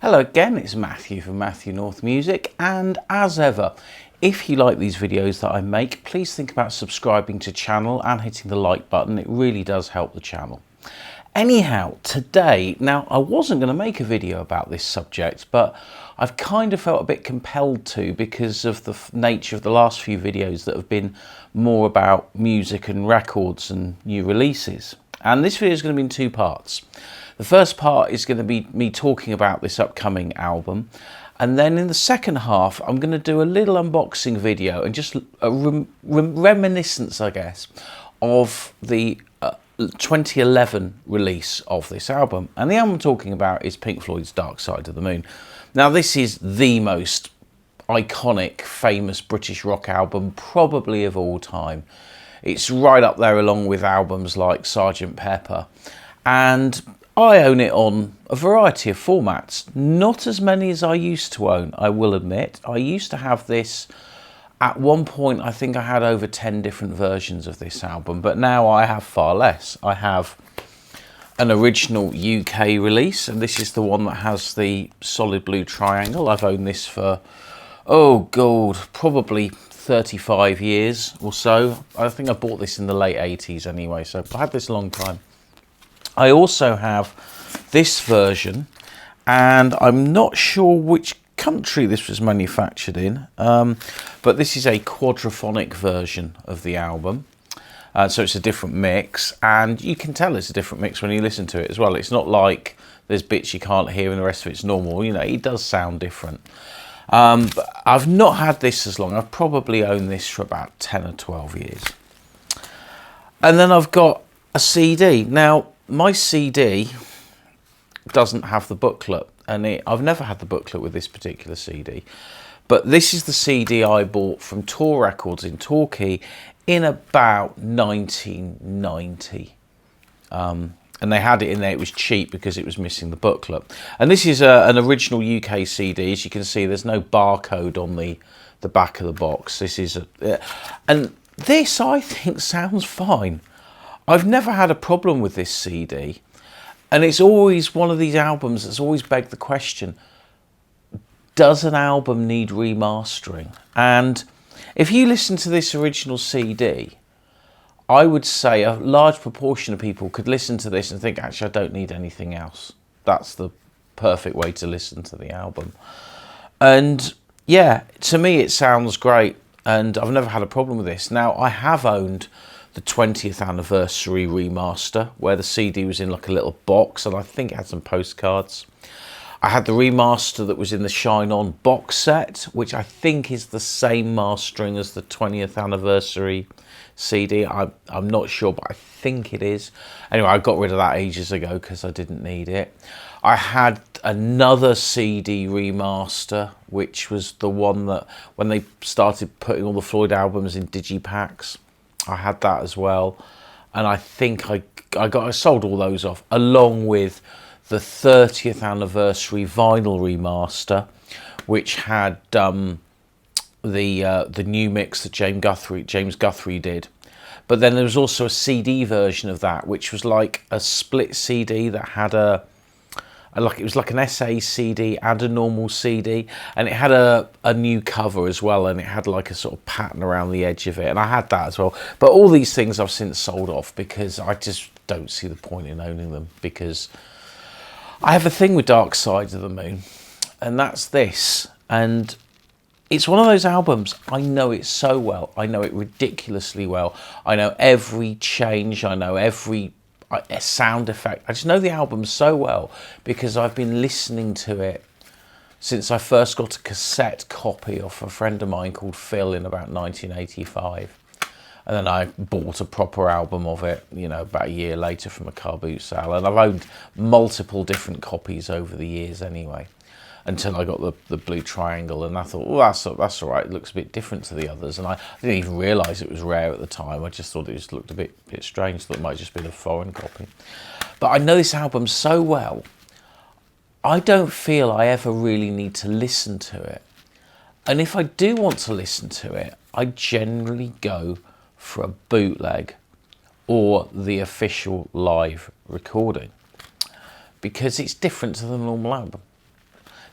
Hello again, it's Matthew from Matthew North Music, and as ever, if you like these videos that I make, please think about subscribing to the channel and hitting the like button. It really does help the channel. Anyhow, today, now I wasn't going to make a video about this subject, but I've kind of felt a bit compelled to because of the nature of the last few videos that have been more about music and records and new releases. And this video is going to be in two parts. The first part is going to be me talking about this upcoming album, and then in the second half I'm going to do a little unboxing video and just a reminiscence, I guess, of the 2011 release of this album. And the album I'm talking about is Pink Floyd's Dark Side of the Moon. Now this is the most iconic, famous British rock album probably of all time. It's right up there along with albums like Sgt. Pepper, and I own it on a variety of formats, not as many as I used to own, I will admit. I used to have this, at one point I think I had over 10 different versions of this album, but now I have far less. I have an original UK release, and this is the one that has the solid blue triangle. I've owned this for, oh god, probably 35 years or so. I think I bought this in the late 80s anyway, so I had this a long time. I also have this version, and I'm not sure which country this was manufactured in, but this is a quadraphonic version of the album. So it's a different mix, and you can tell it's a different mix when you listen to it as well. It's not like there's bits you can't hear and the rest of it's normal. You know, it does sound different. But I've not had this as long. I've probably owned this for about 10 or 12 years. And then I've got a CD. Now, my CD doesn't have the booklet, and I've never had the booklet with this particular CD, but this is the CD I bought from Tor Records in Torquay in about 1990. And they had it in there. It was cheap because it was missing the booklet. And this is an original UK CD. As you can see, there's no barcode on the back of the box. This is and this, I think, sounds fine. I've never had a problem with this CD, and it's always one of these albums that's always begged the question, does an album need remastering? And if you listen to this original CD, I would say a large proportion of people could listen to this and think, actually, I don't need anything else. That's the perfect way to listen to the album. And yeah, to me, it sounds great, and I've never had a problem with this. Now, I have owned the 20th anniversary remaster, where the CD was in like a little box, and I think it had some postcards. I had the remaster that was in the Shine On box set, which I think is the same mastering as the 20th anniversary CD. I'm not sure, but I think it is. Anyway, I got rid of that ages ago because I didn't need it. I had another CD remaster, which was the one that when they started putting all the Floyd albums in digipacks, I had that as well. And I think I sold all those off, along with the 30th anniversary vinyl remaster, which had the new mix that James Guthrie did. But then there was also a CD version of that, which was like a split CD that had it was like an SA CD and a normal CD, and it had a new cover as well, and it had like a sort of pattern around the edge of it, and I had that as well. But all these things I've since sold off because I just don't see the point in owning them, because I have a thing with Dark Side of the Moon, and that's this. And it's one of those albums, I know it so well. I know it ridiculously well. I know every change. I know every sound effect. I just know the album so well because I've been listening to it since I first got a cassette copy off a friend of mine called Phil in about 1985. And then I bought a proper album of it, you know, about a year later from a car boot sale. And I've owned multiple different copies over the years anyway, until I got the blue triangle, and I thought, well, that's all right. It looks a bit different to the others, and I didn't even realise it was rare at the time. I just thought it just looked a bit strange. Thought it might just be a foreign copy. But I know this album so well, I don't feel I ever really need to listen to it. And if I do want to listen to it, I generally go for a bootleg or the official live recording, because it's different to the normal album.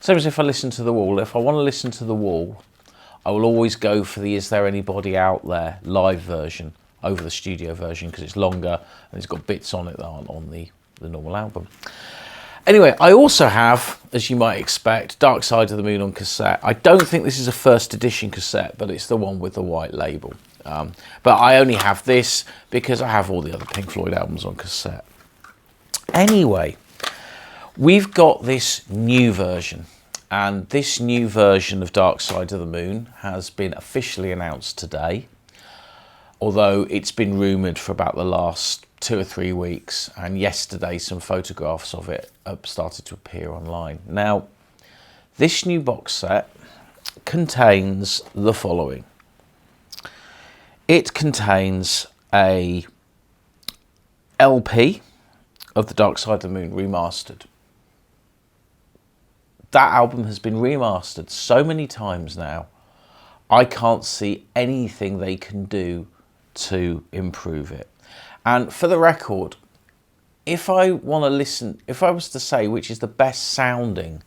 Same as if I listen to The Wall. If I want to listen to The Wall, I will always go for the Is There Anybody Out There live version over the studio version, because it's longer and it's got bits on it that aren't on the normal album. Anyway, I also have, as you might expect, Dark Side of the Moon on cassette. I don't think this is a first edition cassette, but it's the one with the white label. But I only have this because I have all the other Pink Floyd albums on cassette. Anyway, we've got this new version, and this new version of Dark Side of the Moon has been officially announced today, although it's been rumoured for about the last 2 or 3 weeks, and yesterday some photographs of it started to appear online. Now, this new box set contains the following. It contains a LP of the Dark Side of the Moon remastered. That album has been remastered so many times now, I can't see anything they can do to improve it. And for the record, if I want to listen, if I was to say which is the best sounding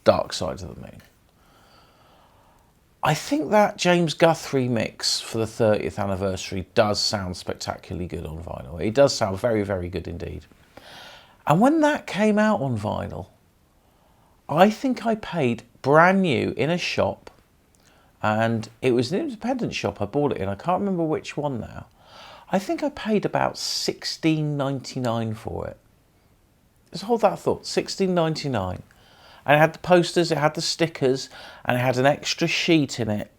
Dark Side of the Moon, I think that James Guthrie mix for the 30th anniversary does sound spectacularly good on vinyl. It does sound very, very good indeed. And when that came out on vinyl, I think I paid brand new in a shop, and it was an independent shop I bought it in. I can't remember which one now. I think I paid about $16.99 for it. Just hold that thought, $16.99. And it had the posters, it had the stickers, and it had an extra sheet in it.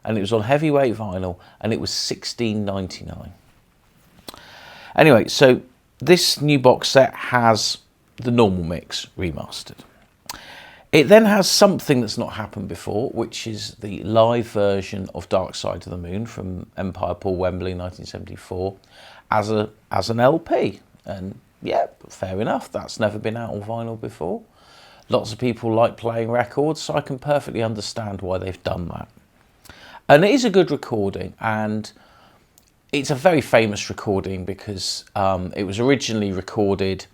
And it was on heavyweight vinyl, and it was $16.99. Anyway, so this new box set has the normal mix remastered. It then has something that's not happened before, which is the live version of Dark Side of the Moon from Empire Paul Wembley 1974 as an LP. And yeah, fair enough, that's never been out on vinyl before. Lots of people like playing records, so I can perfectly understand why they've done that. And it is a good recording, and it's a very famous recording because it was originally recorded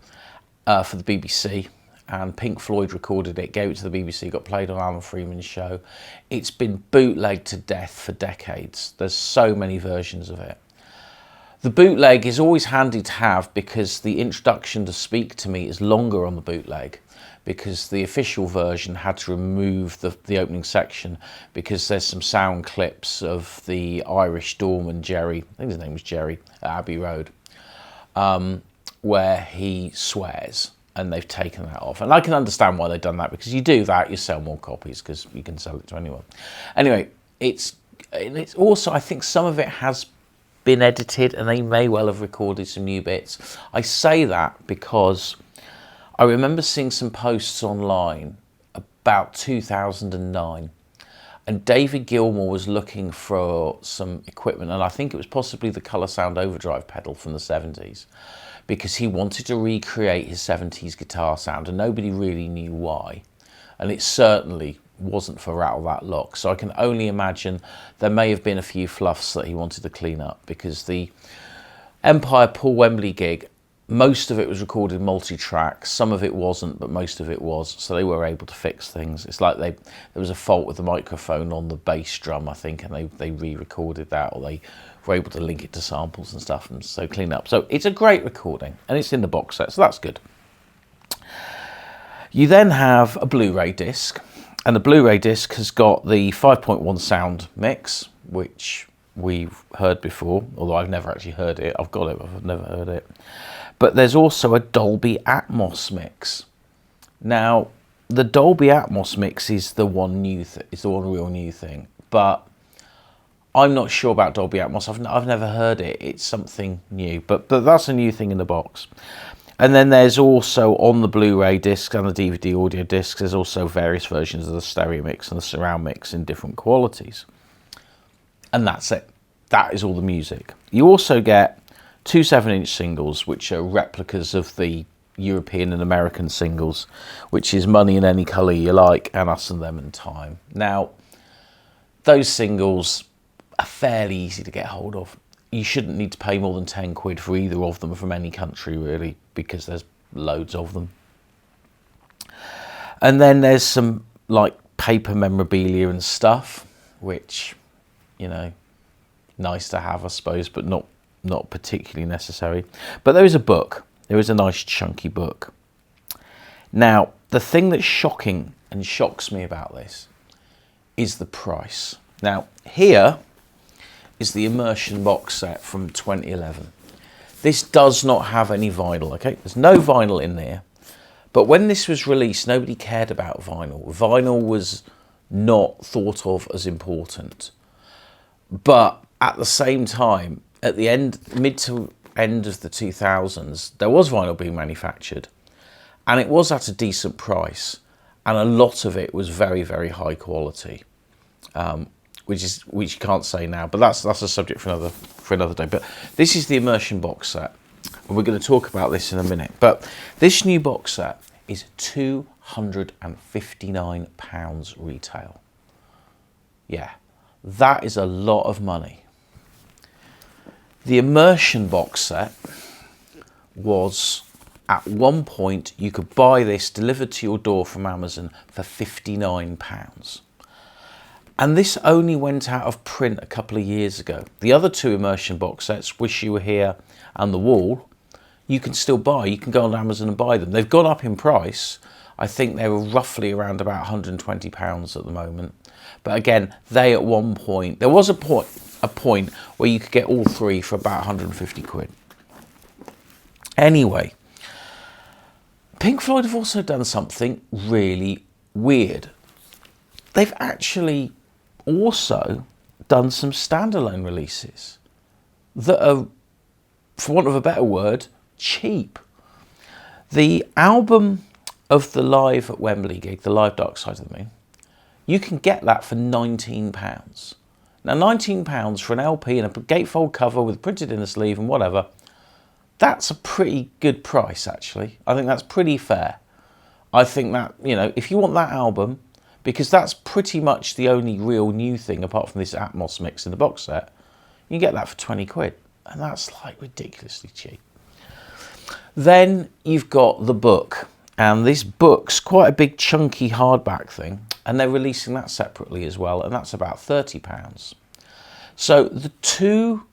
for the BBC, and Pink Floyd recorded it, gave it to the BBC, got played on Alan Freeman's show. It's been bootlegged to death for decades. There's so many versions of it. The bootleg is always handy to have because the introduction to Speak to Me is longer on the bootleg, because the official version had to remove the opening section because there's some sound clips of the Irish doorman Jerry, I think his name was Jerry, at Abbey Road, where he swears. And they've taken that off. And I can understand why they've done that, because you do that, you sell more copies because you can sell it to anyone. Anyway, it's also, I think some of it has been edited and they may well have recorded some new bits. I say that because I remember seeing some posts online about 2009, and David Gilmour was looking for some equipment, and I think it was possibly the Colour Sound Overdrive pedal from the 70s. Because he wanted to recreate his 70s guitar sound, and nobody really knew why. And it certainly wasn't for Rattle That Lock. So I can only imagine there may have been a few fluffs that he wanted to clean up, because the Empire Paul Wembley gig, most of it was recorded multi-track, some of it wasn't, but most of it was, so they were able to fix things. It's like there was a fault with the microphone on the bass drum, I think, and they re-recorded that, or they were able to link it to samples and stuff, and so clean up. So it's a great recording, and it's in the box set, so that's good. You then have a Blu-ray disc, and the Blu-ray disc has got the 5.1 sound mix, which we've heard before, although I've never actually heard it. I've got it, but I've never heard it. But there's also a Dolby Atmos mix. Now, the Dolby Atmos mix is the one real new thing, but I'm not sure about Dolby Atmos. I've never heard it. It's something new, but that's a new thing in the box. And then there's also, on the Blu-ray disc and the DVD audio discs, there's also various versions of the stereo mix and the surround mix in different qualities. And that's it. That is all the music. You also get 2 7-inch singles, which are replicas of the European and American singles, which is Money in Any Colour You Like and Us and Them and Time. Now, those singles are fairly easy to get hold of. You shouldn't need to pay more than 10 quid for either of them from any country, really, because there's loads of them. And then there's some like paper memorabilia and stuff, which, you know, nice to have, I suppose, but not particularly necessary. But there is a book. There is a nice chunky book. Now, the thing that's shocking and shocks me about this is the price. Now, here is the Immersion Box Set from 2011. This does not have any vinyl, okay? There's no vinyl in there. But when this was released, nobody cared about vinyl. Vinyl was not thought of as important. But at the same time, at the mid to end of the 2000s, there was vinyl being manufactured. And it was at a decent price. And a lot of it was very, very high quality. Which you can't say now, but that's a subject for another day. But this is the Immersion Box Set, and we're going to talk about this in a minute. But this new box set is £259 retail. Yeah, that is a lot of money. The Immersion Box Set was, at one point, you could buy this delivered to your door from Amazon for £59. And this only went out of print a couple of years ago. The other two Immersion Box Sets, Wish You Were Here and The Wall, you can still buy. You can go on Amazon and buy them. They've gone up in price. I think they were roughly around about £120 at the moment. But again, they at one point, there was a point where you could get all three for about 150 quid. Anyway, Pink Floyd have also done something really weird. They've actually also done some standalone releases that are, for want of a better word, cheap. The album of the Live at Wembley gig, the Live Dark Side of the Moon, you can get that for £19. Now, £19 for an LP and a gatefold cover with printed inner sleeve and whatever, that's a pretty good price, actually. I think that's pretty fair. I think that, you know, if you want that album, because that's pretty much the only real new thing apart from this Atmos mix in the box set, you can get that for 20 quid. And that's like ridiculously cheap. Then you've got the book. And this book's quite a big chunky hardback thing. And they're releasing that separately as well. And that's about £30. So the two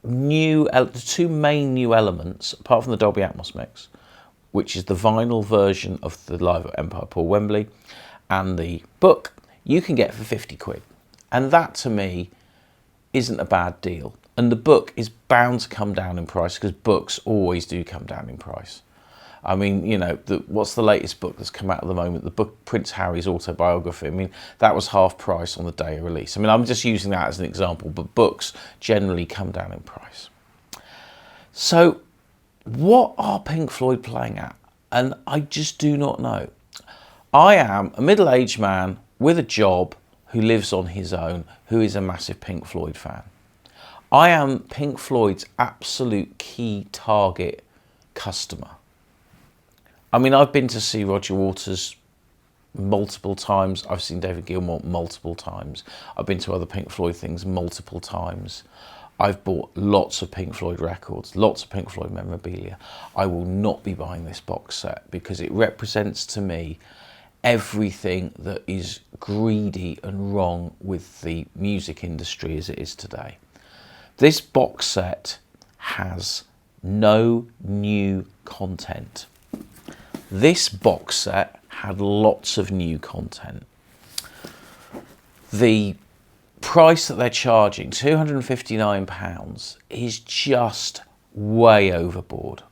main new elements, apart from the Dolby Atmos mix, which is the vinyl version of the Live at Empire Paul Wembley, and the book, you can get for 50 quid. And that, to me, isn't a bad deal. And the book is bound to come down in price, because books always do come down in price. I mean, you know, what's the latest book that's come out at the moment? The book, Prince Harry's autobiography. I mean, that was half price on the day of release. I mean, I'm just using that as an example, but books generally come down in price. So, what are Pink Floyd playing at? And I just do not know. I am a middle-aged man with a job who lives on his own, who is a massive Pink Floyd fan. I am Pink Floyd's absolute key target customer. I mean, I've been to see Roger Waters multiple times. I've seen David Gilmour multiple times. I've been to other Pink Floyd things multiple times. I've bought lots of Pink Floyd records, lots of Pink Floyd memorabilia. I will not be buying this box set because it represents to me everything that is greedy and wrong with the music industry as it is today. This box set has no new content. This box set had lots of new content. The price that they're charging, £259, is just way overboard.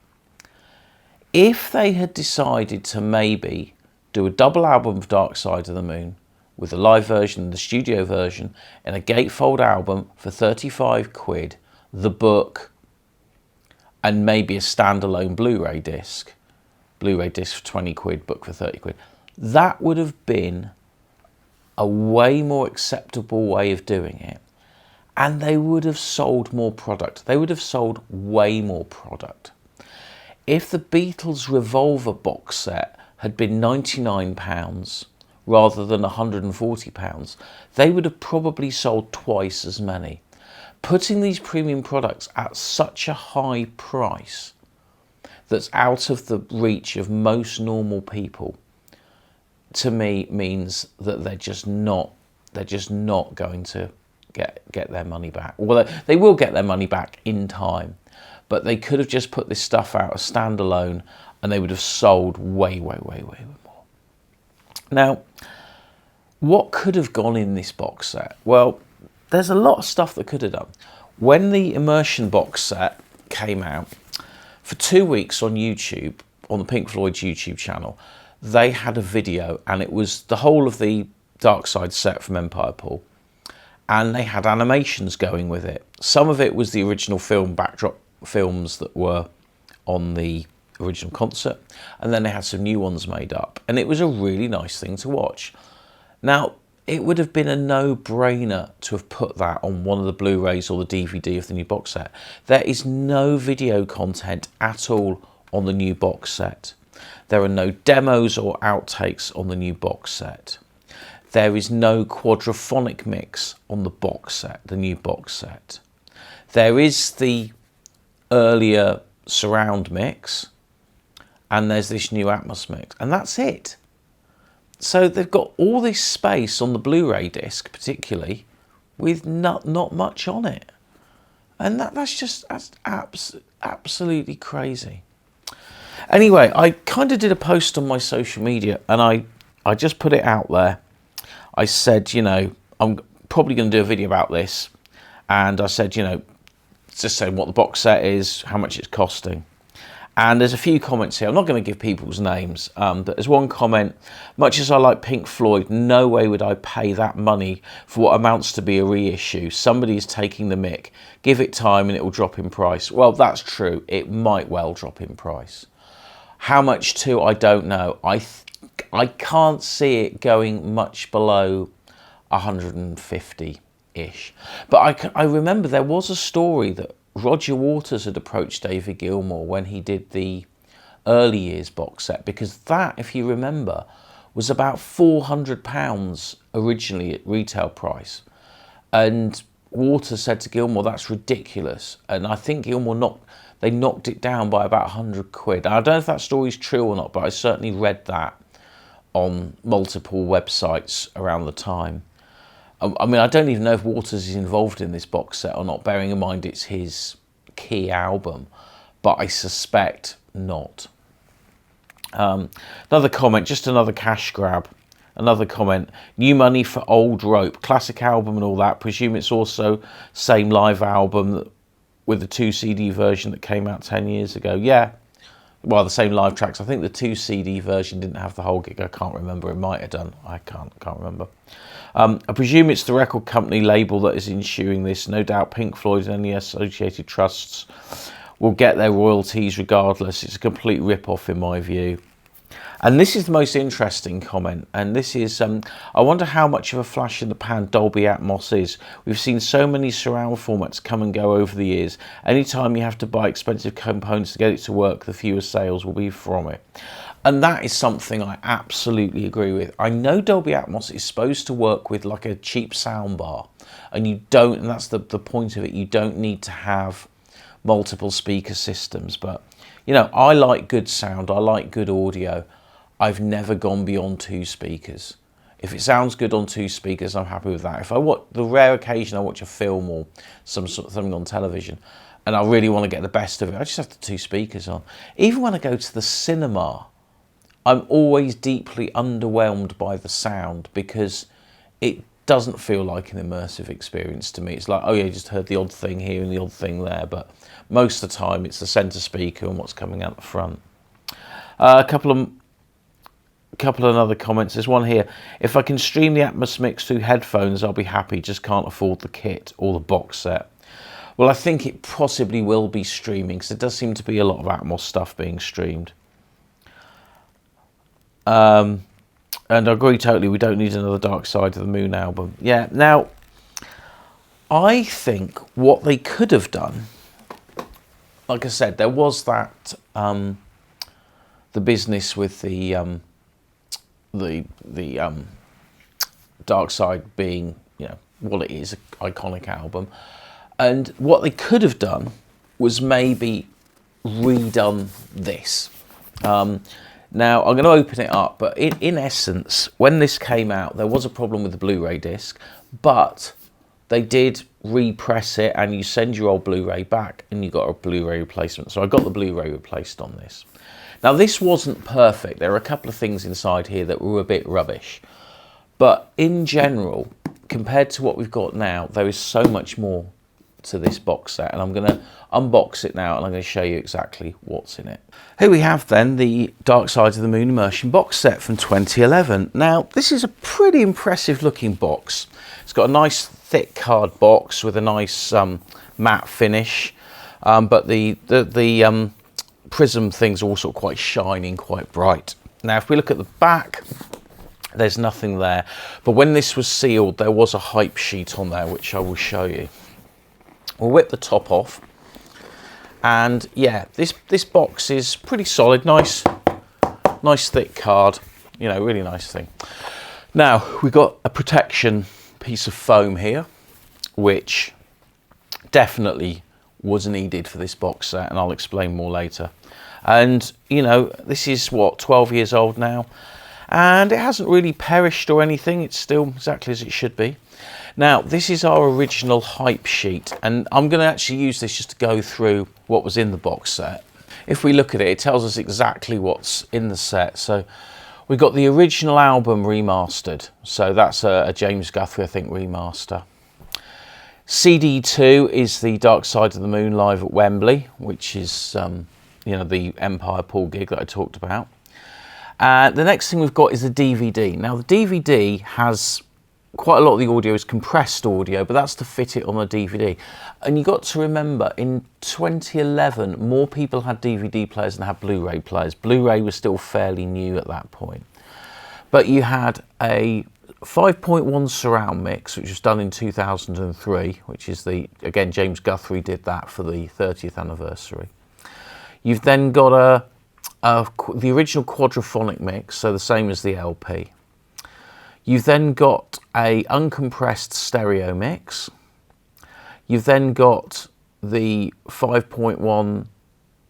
If they had decided to maybe do a double album of Dark Side of the Moon with the live version and the studio version and a gatefold album for 35 quid, the book, and maybe a standalone Blu-ray disc for 20 quid, book for 30 quid, that would have been a way more acceptable way of doing it. And they would have sold more product. They would have sold way more product. If the Beatles Revolver box set had been £99 rather than £140, they would have probably sold twice as many. Putting these premium products at such a high price that's out of the reach of most normal people to me means that they're just not going to get their money back. Well, they will get their money back in time, but they could have just put this stuff out as standalone and they would have sold way more. Now, what could have gone in this box set? Well, there's a lot of stuff that could have done. When the Immersion Box Set came out, for 2 weeks on YouTube, on the Pink Floyd's YouTube channel, they had a video, and it was the whole of the Dark Side set from Empire Pool, and they had animations going with it. Some of it was the original film backdrop films that were on the original concert, and then they had some new ones made up, and it was a really nice thing to watch. Now, it would have been a no-brainer to have put that on one of the Blu-rays or the DVD of the new box set. There is no video content at all on the new box set. There are no demos or outtakes on the new box set. There is no quadraphonic mix on the box set, the new box set. There is the earlier surround mix, and there's this new Atmos mix, and that's it. So they've got all this space on the Blu-ray disc, particularly, with not much on it. And that's absolutely crazy. Anyway, I kind of did a post on my social media, and I just put it out there. I said, you know, I'm probably going to do a video about this. And I said, you know, just saying what the box set is, how much it's costing. And there's a few comments here. I'm not going to give people's names, but there's one comment: much as I like Pink Floyd, no way would I pay that money for what amounts to be a reissue. Somebody is taking the mick. Give it time and it will drop in price. Well, that's true. It might well drop in price. How much to, I don't know. I can't see it going much below 150-ish. But I remember there was a story that Roger Waters had approached David Gilmour when he did the early years box set, because that, if you remember, was about £400 originally at retail price. And Waters said to Gilmour, that's ridiculous. And I think Gilmour knocked it down by about 100 quid. I don't know if that story's true or not, but I certainly read that on multiple websites around the time. I mean, I don't even know if Waters is involved in this box set or not, bearing in mind it's his key album, but I suspect not. Another comment, just another cash grab. Another comment: new money for old rope, classic album and all that. Presume it's also same live album with the 2 CD version that came out 10 years ago. Yeah, well, the same live tracks. I think the 2 CD version didn't have the whole gig. I can't remember. It might have done. I can't remember. I presume it's the record company label that is insuring this. No doubt Pink Floyd and any associated trusts will get their royalties regardless. It's a complete rip-off in my view. And this is the most interesting comment, and this is, I wonder how much of a flash in the pan Dolby Atmos is. We've seen so many surround formats come and go over the years. Anytime you have to buy expensive components to get it to work, the fewer sales will be from it. And that is something I absolutely agree with. I know Dolby Atmos is supposed to work with like a cheap soundbar, and you don't, and that's the point of it, you don't need to have multiple speaker systems. But, you know, I like good sound, I like good audio. I've never gone beyond 2 speakers. If it sounds good on 2 speakers, I'm happy with that. If I watch, the rare occasion I watch a film or something on television, and I really want to get the best of it, I just have the 2 speakers on. Even when I go to the cinema, I'm always deeply underwhelmed by the sound, because it doesn't feel like an immersive experience to me. It's like, oh yeah, you just heard the odd thing here and the odd thing there, but most of the time it's the centre speaker and what's coming out the front. A couple of other comments. There's one here: if I can stream the Atmos mix through headphones, I'll be happy, just can't afford the kit or the box set. Well, I think it possibly will be streaming, because there does seem to be a lot of Atmos stuff being streamed. And I agree totally, we don't need another Dark Side of the Moon album. Yeah, now, I think what they could have done, like I said, there was that, the business with the Dark Side being, you know, what it is, an iconic album. And what they could have done was maybe redone this. Now, I'm going to open it up, but in essence, when this came out, there was a problem with the Blu-ray disc, but they did repress it, and you send your old Blu-ray back, and you got a Blu-ray replacement. So I got the Blu-ray replaced on this. Now, this wasn't perfect. There were a couple of things inside here that were a bit rubbish. But in general, compared to what we've got now, there is so much more to this box set, and I'm going to unbox it now and I'm going to show you exactly what's in it. Here we have then the Dark Side of the Moon Immersion Box Set from 2011. Now, this is a pretty impressive looking box. It's got a nice thick card box with a nice matte finish, but the prism things are also quite shining, quite bright. Now, if we look at the back, there's nothing there, but when this was sealed, there was a hype sheet on there, which I will show you. We'll whip the top off, and yeah, this box is pretty solid, nice thick card, you know, really nice thing. Now, we've got a protection piece of foam here, which definitely was needed for this box set, and I'll explain more later. And you know, this is what, 12 years old now, and it hasn't really perished or anything. It's still exactly as it should be. Now, this is our original hype sheet, and I'm going to actually use this just to go through what was in the box set. If we look at it, it tells us exactly what's in the set. So we've got the original album remastered, so that's a James Guthrie, I think, remaster. CD2 is the Dark Side of the Moon live at Wembley, which is you know, the Empire Pool gig that I talked about. The next thing we've got is the DVD. Now, the DVD has quite a lot of the audio is compressed audio, but that's to fit it on a DVD. And you got to remember, in 2011, more people had DVD players than had Blu-ray players. Blu-ray was still fairly new at that point. But you had a 5.1 surround mix, which was done in 2003, which is again, James Guthrie did that for the 30th anniversary. You've then got the original quadraphonic mix, so the same as the LP. You've then got a uncompressed stereo mix. You've then got the 5.1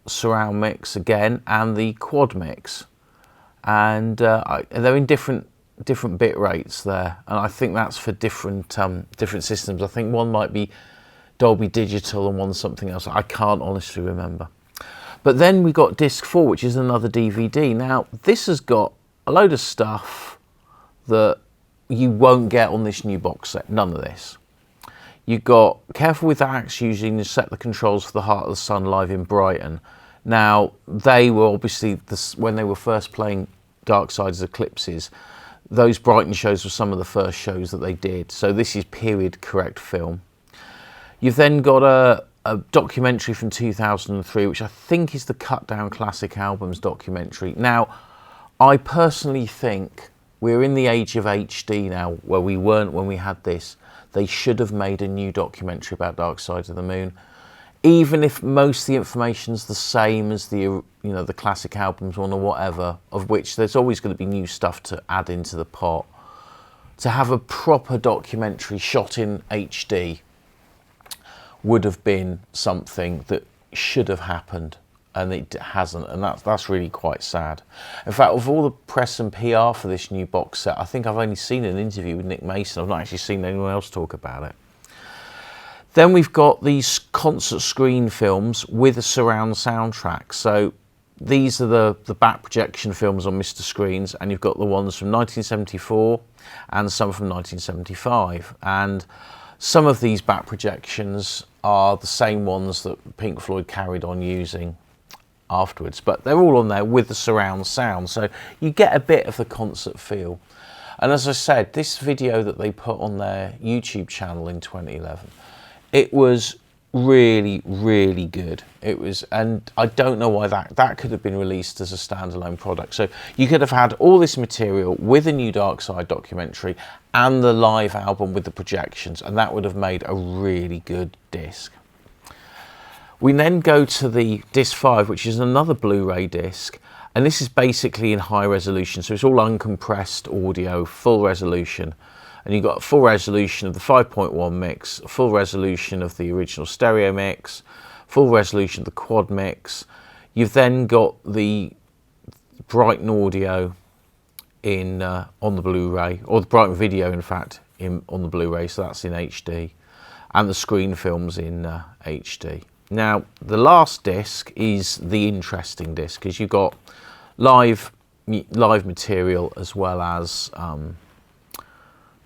surround mix again, and the quad mix, and they're in different bit rates there, and I think that's for different systems. I think one might be Dolby Digital and one's something else. I can't honestly remember. But then we got disc 4, which is another DVD. Now, this has got a load of stuff that you won't get on this new box set. None of this. You've got Careful with Axe using to set the controls for the Heart of the Sun live in Brighton. Now, they were obviously, when they were first playing Dark Side's Eclipses, those Brighton shows were some of the first shows that they did. So this is period correct film. You've then got a documentary from 2003, which I think is the Cut Down Classic Albums documentary. Now, I personally think we're in the age of HD now, where we weren't when we had this. They should have made a new documentary about Dark Side of the Moon, even if most of the information's the same as the the classic albums one or whatever, of which there's always going to be new stuff to add into the pot. To have a proper documentary shot in HD would have been something that should have happened, and it hasn't, and that's really quite sad. In fact, of all the press and PR for this new box set, I think I've only seen an interview with Nick Mason. I've not actually seen anyone else talk about it. Then we've got these concert screen films with a surround soundtrack. So these are the back projection films on Mr. Screens, and you've got the ones from 1974 and some from 1975. And some of these back projections are the same ones that Pink Floyd carried on using afterwards, but they're all on there with the surround sound, so you get a bit of the concert feel. And as I said, this video that they put on their YouTube channel in 2011, it was really, really good. It was, and I don't know why that could have been released as a standalone product. So you could have had all this material with a new Dark Side documentary and the live album with the projections, and that would have made a really good disc. We then go to the disc 5, which is another Blu-ray disc, and this is basically in high resolution, so it's all uncompressed audio, full resolution. And you've got full resolution of the 5.1 mix, full resolution of the original stereo mix, full resolution of the quad mix. You've then got the Brighton audio in on the Blu-ray, or the Brighton video, in fact, on the Blu-ray. So that's in HD, and the screen films in HD. Now, the last disc is the interesting disc, because you've got live material as well as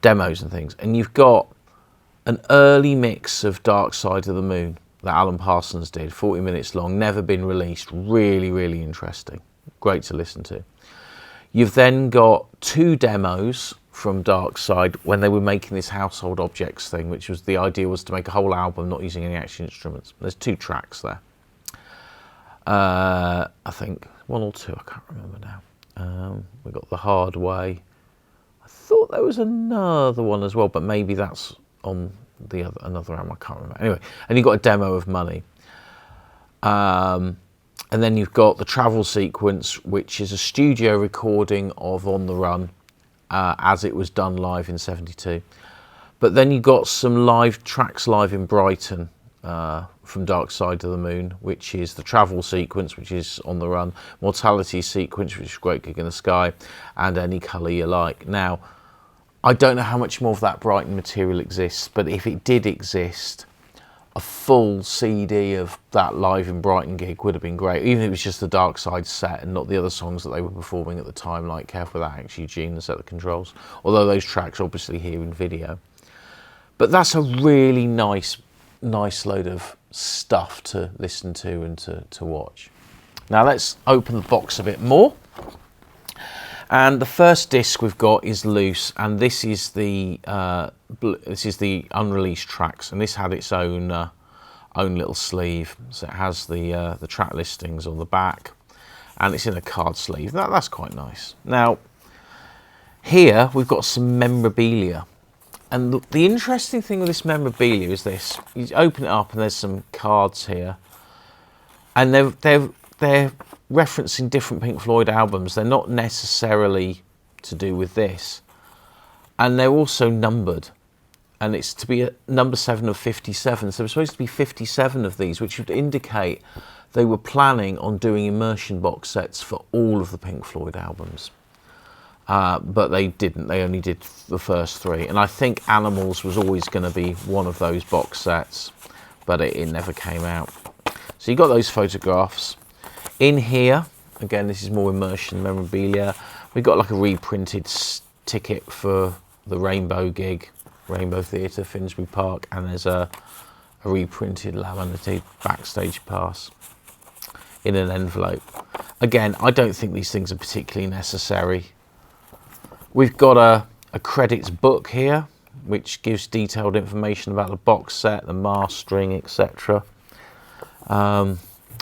demos and things, and you've got an early mix of Dark Side of the Moon that Alan Parsons did, 40 minutes long, never been released. Really, really interesting. Great to listen to. You've then got 2 demos from Dark Side when they were making this Household Objects thing, which was, the idea was to make a whole album not using any actual instruments. There's 2 tracks there. I think 1 or 2, I can't remember now. We've got The Hard Way. I thought there was another one as well, but maybe that's on the another album, I can't remember. Anyway, and you've got a demo of Money. And then you've got the travel sequence, which is a studio recording of On the Run as it was done live in '72. But then you've got some live tracks live in Brighton from Dark Side of the Moon, which is the travel sequence, which is On the Run, Mortality sequence, which is Great Gig in the Sky, and Any Colour You Like. Now, I don't know how much more of that Brighton material exists, but if it did exist, a full CD of that live in Brighton gig would have been great, even if it was just the Dark Side set and not the other songs that they were performing at the time, like Careful With That Axe, Eugene, and Set the Controls, although those tracks are obviously here in video. But that's a really nice load of stuff to listen to and to watch. Now let's open the box a bit more. And the first disc we've got is Loose, and this is the unreleased tracks, and this had its own little sleeve. So it has the track listings on the back, and it's in a card sleeve. That's quite nice. Now, here we've got some memorabilia, and the interesting thing with this memorabilia is this: you open it up, and there's some cards here, and they're referencing different Pink Floyd albums. They're not necessarily to do with this, and they're also numbered, and it's to be number 7 of 57. So there's supposed to be 57 of these, which would indicate they were planning on doing immersion box sets for all of the Pink Floyd albums, but they didn't. They only did the first 3, and I think Animals was always going to be one of those box sets, but it never came out. So you got those photographs. In here, again, this is more immersion memorabilia. We've got like a reprinted ticket for the Rainbow gig, Rainbow Theatre, Finsbury Park, and there's a reprinted laminated backstage pass in an envelope. Again, I don't think these things are particularly necessary. We've got a credits book here, which gives detailed information about the box set, the mastering, etc.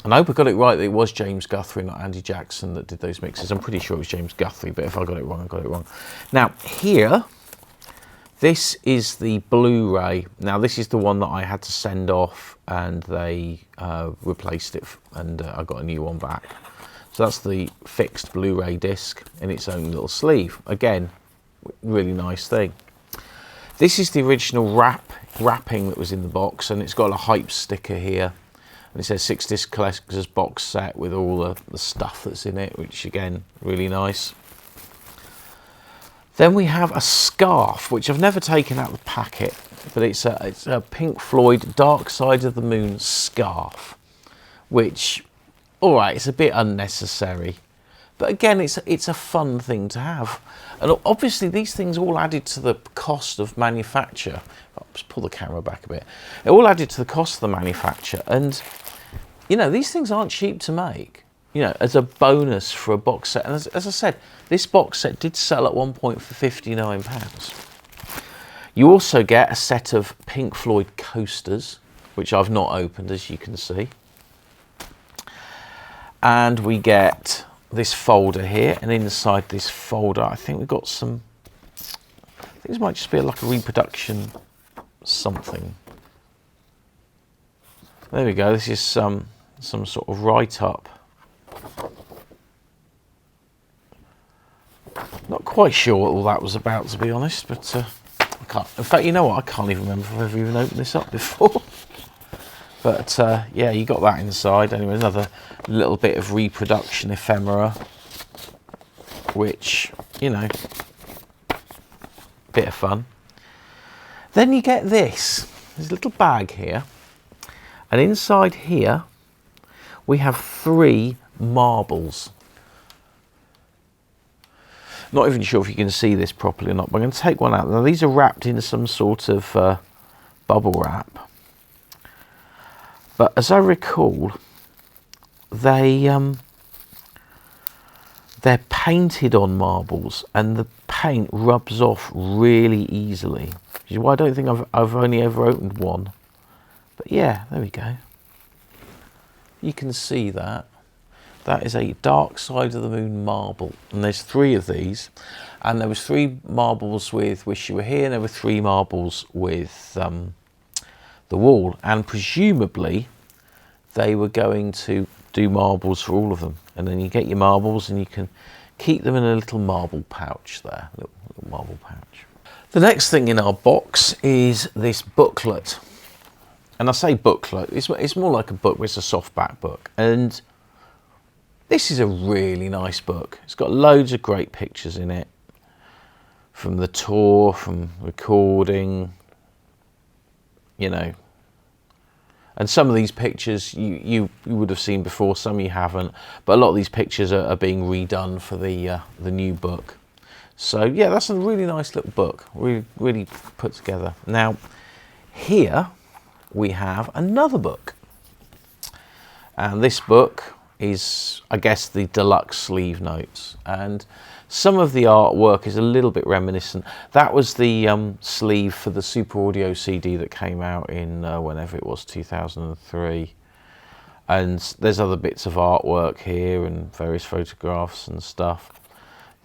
And I hope I got it right that it was James Guthrie, not Andy Jackson, that did those mixes. I'm pretty sure it was James Guthrie, but if I got it wrong, I got it wrong. Now, here, this is the Blu-ray. Now, this is the one that I had to send off, and they replaced it, and I got a new one back. So that's the fixed Blu-ray disc in its own little sleeve. Again, really nice thing. This is the original wrapping that was in the box, and it's got a hype sticker here. And it says 6 disc collector's box set with all the stuff that's in it, which again, really nice. Then we have a scarf, which I've never taken out of the packet, but it's a Pink Floyd Dark Side of the Moon scarf, which, all right, it's a bit unnecessary, but again, it's a fun thing to have. And obviously these things all added to the cost of manufacture. I'll just pull the camera back a bit. It all added to the cost of the manufacture, and you know, these things aren't cheap to make, you know, as a bonus for a box set. And as I said, this box set did sell at one point for £59. You also get a set of Pink Floyd coasters, which I've not opened, as you can see. And we get this folder here, and inside this folder, I think we've got some, I think this might just be like a reproduction something. There we go, this is some sort of write-up. Not quite sure what all that was about, to be honest, but I can't, in fact, you know what, I can't even remember if I've ever even opened this up before. But yeah, you got that inside. Anyway, another little bit of reproduction ephemera. which, you know, bit of fun. Then you get this. There's a little bag here, and inside here we have 3 marbles. Not even sure if you can see this properly or not, but I'm going to take one out. Now these are wrapped in some sort of bubble wrap, but as I recall, they're painted on marbles, and the paint rubs off really easily, which is why I don't think I've only ever opened one. But yeah, there we go. You can see that. That is a Dark Side of the Moon marble, and there's 3 of these, and there was 3 marbles with Wish You Were Here, and there were 3 marbles with The Wall, and presumably they were going to do marbles for all of them. And then you get your marbles and you can keep them in a little marble pouch there, little marble pouch. The next thing in our box is this booklet, and I say booklet, it's more like a book, it's a softback book, and this is a really nice book. It's got loads of great pictures in it, from the tour, from recording, you know. And some of these pictures you would have seen before, some you haven't. But a lot of these pictures are being redone for the new book. So yeah, that's a really nice little book, really put together. Now, here we have another book. And this book is, I guess, the deluxe sleeve notes, and some of the artwork is a little bit reminiscent. That was the sleeve for the Super Audio CD that came out in whenever it was, 2003. And there's other bits of artwork here and various photographs and stuff.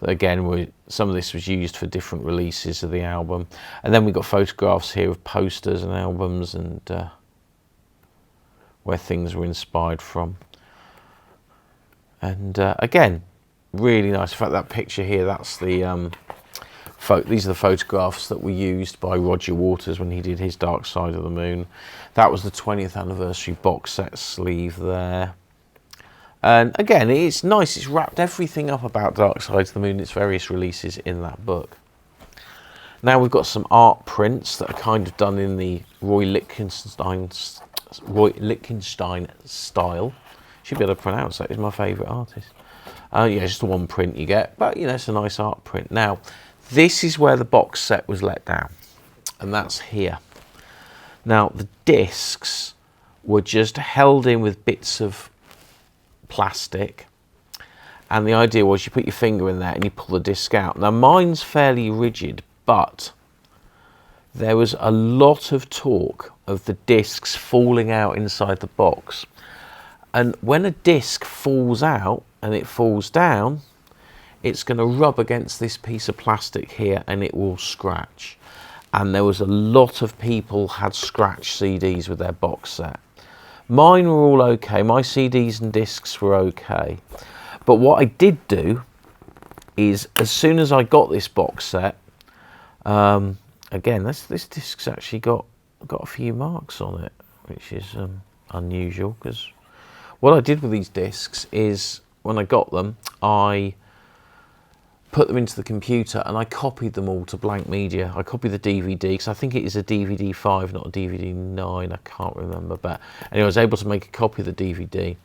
But again, some of this was used for different releases of the album. And then we've got photographs here of posters and albums and where things were inspired from. And again, really nice. In fact, that picture here, that's the these are the photographs that were used by Roger Waters when he did his Dark Side of the Moon. That was the 20th anniversary box set sleeve there. And again, it's nice. It's wrapped everything up about Dark Side of the Moon, its various releases in that book. Now we've got some art prints that are kind of done in the Roy Lichtenstein style. Should be able to pronounce that. He's my favourite artist. Yeah, just the one print you get, but you know, it's a nice art print. Now, this is where the box set was let down, and that's here. Now, the discs were just held in with bits of plastic, and the idea was you put your finger in there and you pull the disc out. Now, mine's fairly rigid, but there was a lot of talk of the discs falling out inside the box. And when a disc falls out and it falls down, it's going to rub against this piece of plastic here and it will scratch. And there was a lot of people had scratched CDs with their box set. Mine were all okay. My CDs and discs were okay. But what I did do is, as soon as I got this box set, again, this disc's actually got a few marks on it, which is unusual, because what I did with these discs is, when I got them, I put them into the computer and I copied them all to blank media. I copied the DVD, because I think it is a DVD 5, not a DVD 9, I can't remember. But anyway, I was able to make a copy of the DVD,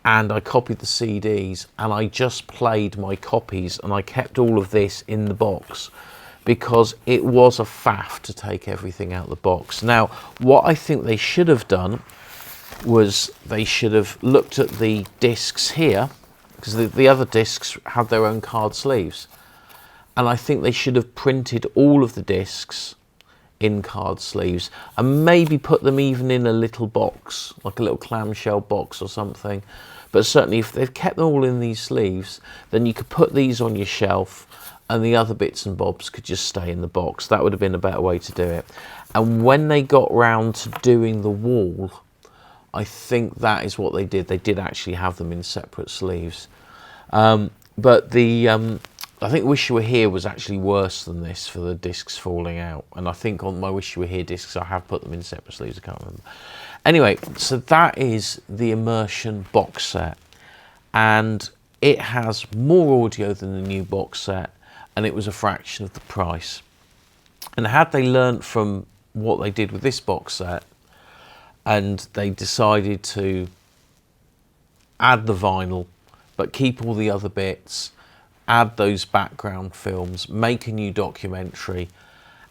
and I copied the CDs, and I just played my copies, and I kept all of this in the box, because it was a faff to take everything out of the box. Now, what I think they should have done was they should have looked at the discs here, because the other discs had their own card sleeves, and I think they should have printed all of the discs in card sleeves and maybe put them even in a little box, like a little clamshell box or something. But certainly if they've kept them all in these sleeves, then you could put these on your shelf and the other bits and bobs could just stay in the box. That would have been a better way to do it. And when they got round to doing the wall, I think that is what they did. They did actually have them in separate sleeves. But I think Wish You Were Here was actually worse than this for the discs falling out. And I think on my Wish You Were Here discs, I have put them in separate sleeves. I can't remember. Anyway, so that is the Immersion box set. And it has more audio than the new box set, and it was a fraction of the price. And had they learnt from what they did with this box set, and they decided to add the vinyl but keep all the other bits, add those background films, make a new documentary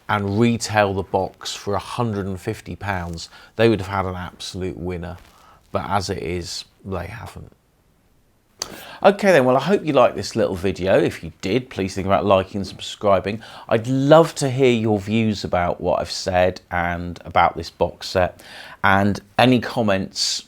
and retell the box for £150, they would have had an absolute winner. But as it is, they haven't. Okay then, well, I hope you liked this little video. If you did, please think about liking and subscribing. I'd love to hear your views about what I've said and about this box set, and any comments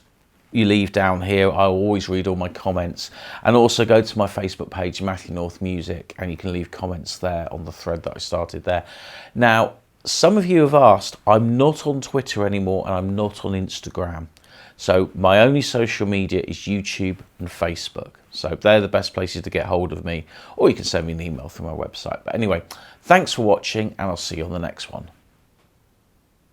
you leave down here. I always read all my comments, and also go to my Facebook page, Matthew North Music, and you can leave comments there on the thread that I started there. Now, some of you have asked, I'm not on Twitter anymore and I'm not on Instagram. So my only social media is YouTube and Facebook. So they're the best places to get hold of me, or you can send me an email through my website. But anyway, thanks for watching, and I'll see you on the next one.